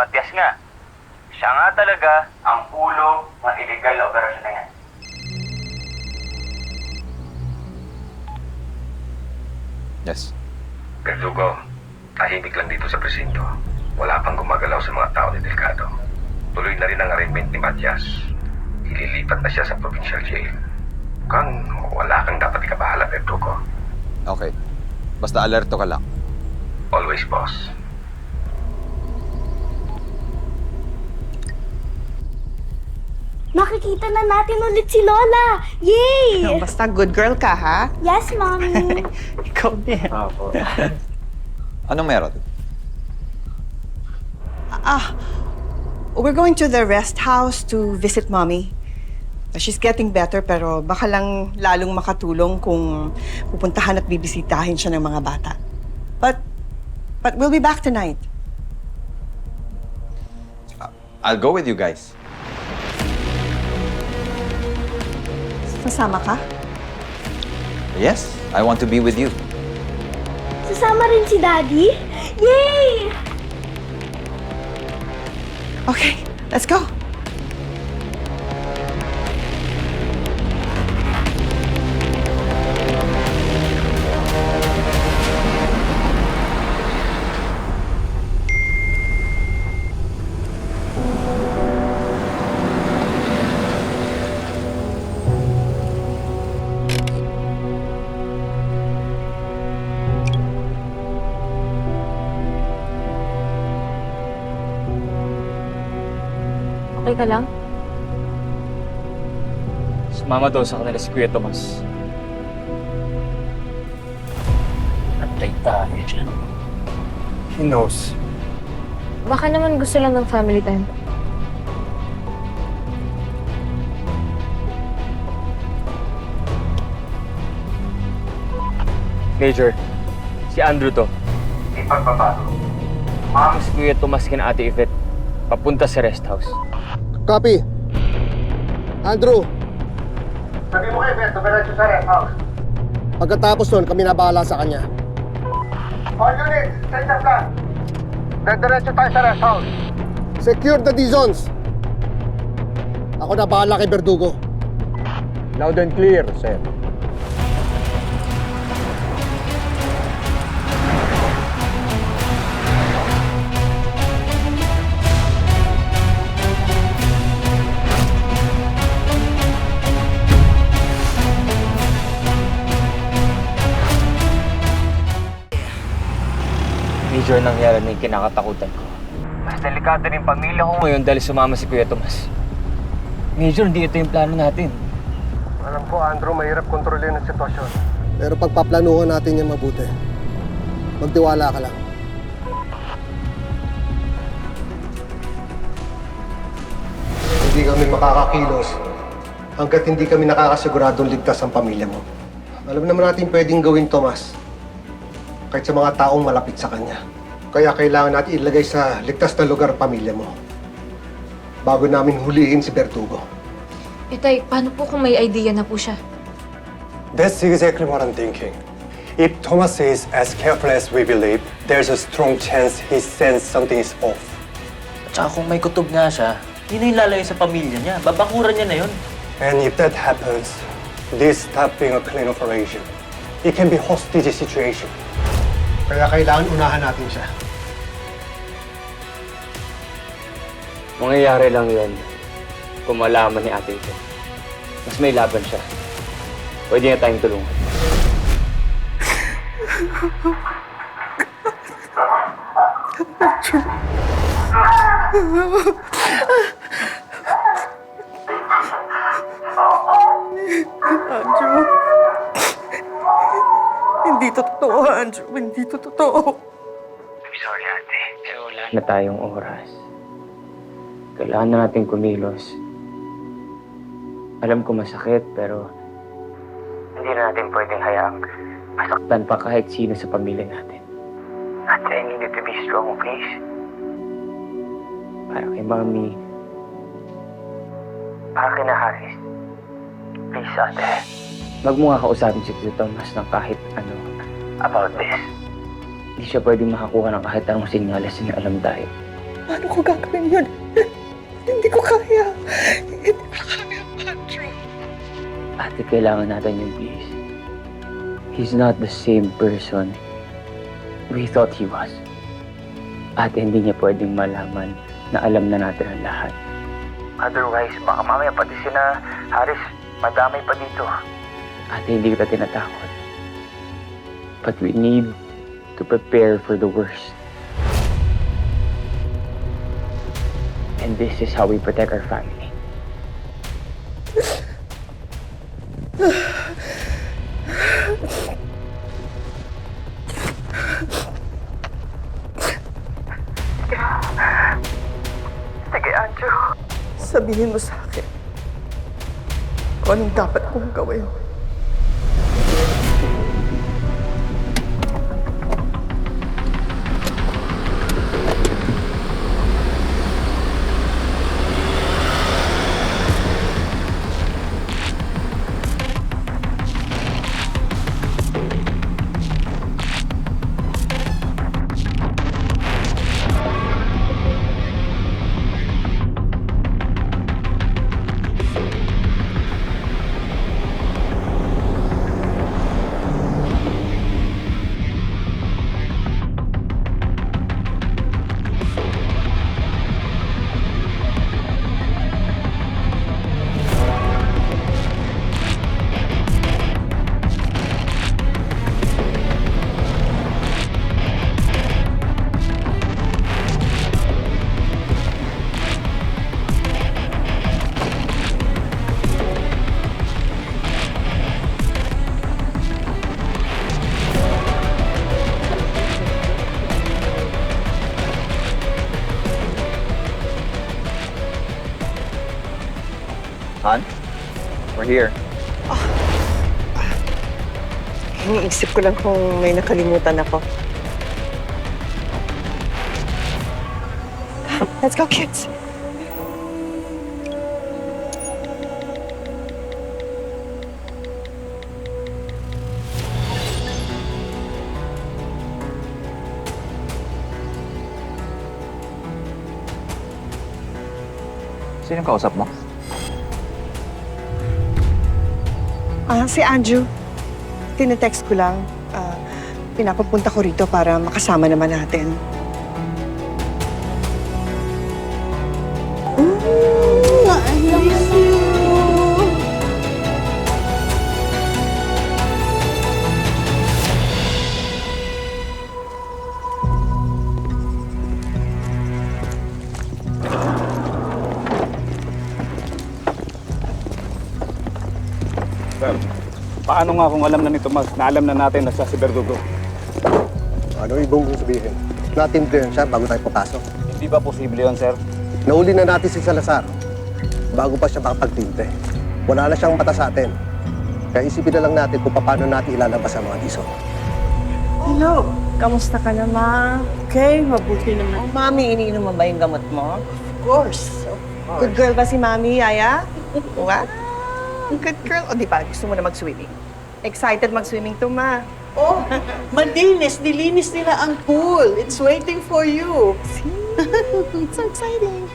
Matias nga. Siya nga talaga ang ulo ng illegal na operasyon na yan. Yes. Verdugo, tahimik lang dito sa presinto. Wala pang gumagalaw sa mga tao ni Delgado. Tuloy na rin ang arraignment ni Matias. Ililipat na siya sa provincial jail. Mukhang wala kang dapat ikabahala, Verdugo. Okay. Basta alerto ka lang. Always, boss. Makikita na natin ulit si Lola! Yay! Basta good girl ka, ha? Yes, Mommy! Ikaw din. Anong meron? We're going to the rest house to visit Mommy. She's getting better pero baka lang lalong makatulong kung pupuntahan at bibisitahin siya ng mga bata. But we'll be back tonight. I'll go with you guys. Sasama ka? Yes, I want to be with you. Sasama rin si Daddy? Yay! Okay, let's go. Okay ka lang? Sumama daw sa kanila si Kuya Tomas. Antay tayo dyan. He knows. Baka naman gusto lang ng family time. Major, si Andrew to. Ipagbabago. Ma'am si Kuya Tomas kina Ate Yvette. Papunta sa rest house. Copy. Andrew, Sabi mo kay Beto, diretso sa rest house. pagkatapos nun, kami na bahala sa kanya. All units, set up plan. Diretso tayo sa rest house. Secure the D-zones. Ako na bahala kay Verdugo. Loud and clear, sir. Major, nangyari na yung kinakatakutan ko. Mas delikado rin pamilya ko ngayon dahil sumama si Kuya Tomas. Major, hindi ito yung plano natin. Alam ko, Andrew, mahirap kontrolin ang sitwasyon. Pero pagpaplanuhan natin yan mabuti. Magtiwala ka lang. Hindi kami makakakilos hanggat hindi kami nakakasiguradong ligtas ang pamilya mo. Alam naman natin pwedeng gawin, Tomas. Kahit sa mga taong malapit sa kanya. Kaya kailangan natin ilagay sa ligtas na lugar ang pamilya mo. Bago namin hulihin si Verdugo. Itay, paano po kung may idea na po siya? That's exactly what I'm thinking. If Thomas is as careful as we believe, there's a strong chance he senses something is off. Tsaka kung may kutob nga siya, hindi na yung lalayo sa pamilya niya. Babakuran niya na yun. And if that happens, this stop being a clean operation. It can be hostage situation. Kaya kailangan unahan natin siya. Mangyayari lang yun kung malaman ni Ate ito. Mas may laban siya. Pwede niya tayong tulungan. Andrew. Hindi to totoo, Andrew. Hindi to totoo. I'm sorry, Ate. Pero wala na tayong oras. Kailangan na natin kumilos. Alam ko masakit, pero hindi na natin pwedeng hayaang masaktan pa kahit sino sa pamilya natin. Ate, I need you to be strong, please. Para kay Mami. Para kay na Haris. Please, Ate. Wag mo nga kausapin si Kuya Tomas ng kahit ano about this. Hindi siya pwedeng makakuha ng kahit anong senyales na alam tayo. Paano ko gagawin yun? Hindi ko kaya. Hindi ko kaya, Andrew. Ate, kailangan natin yung peace. He's not the same person we thought he was. Ate, hindi niya pwedeng malaman na alam na natin ang lahat. Otherwise, baka mamaya pati sina Haris madamay pa dito. Ate, hindi kita tinatakot. But we need to prepare for the worst. And this is how we protect our family. Sige, Andrew. Sabihin mo sa akin kung anong dapat kong gawin. Han, we're here. Iniisip ko lang kung may nakalimutan ako. Let's go, kids. Sino kausap mo? Si Andrew. Tinetext ko lang. Pinapapunta ko rito para makasama naman natin. I miss you. Sir, paano nga kung alam na ni Tomas na alam na natin na siya si Verdugo? Ano ibang sabihin? Natin din siya bago tayo papasok. Hindi ba posible yun, sir? Nauli na natin si Salazar bago pa siya makapagtinte. Wala na siyang mata sa atin. Kaya isipin na lang natin kung paano natin ilalabas ang mga diso. Hello. Kamusta ka na, Ma? Okay, mabuti naman. Mami, iniinom mo ba yung gamot mo? Of course. Good girl ba si Mami, Yaya? What? Good girl. O, di ba? Gusto mo na mag-swimming? Excited mag-swimming to, Ma. Oh, malinis. Nilinis nila ang pool. It's waiting for you. See? It's so exciting.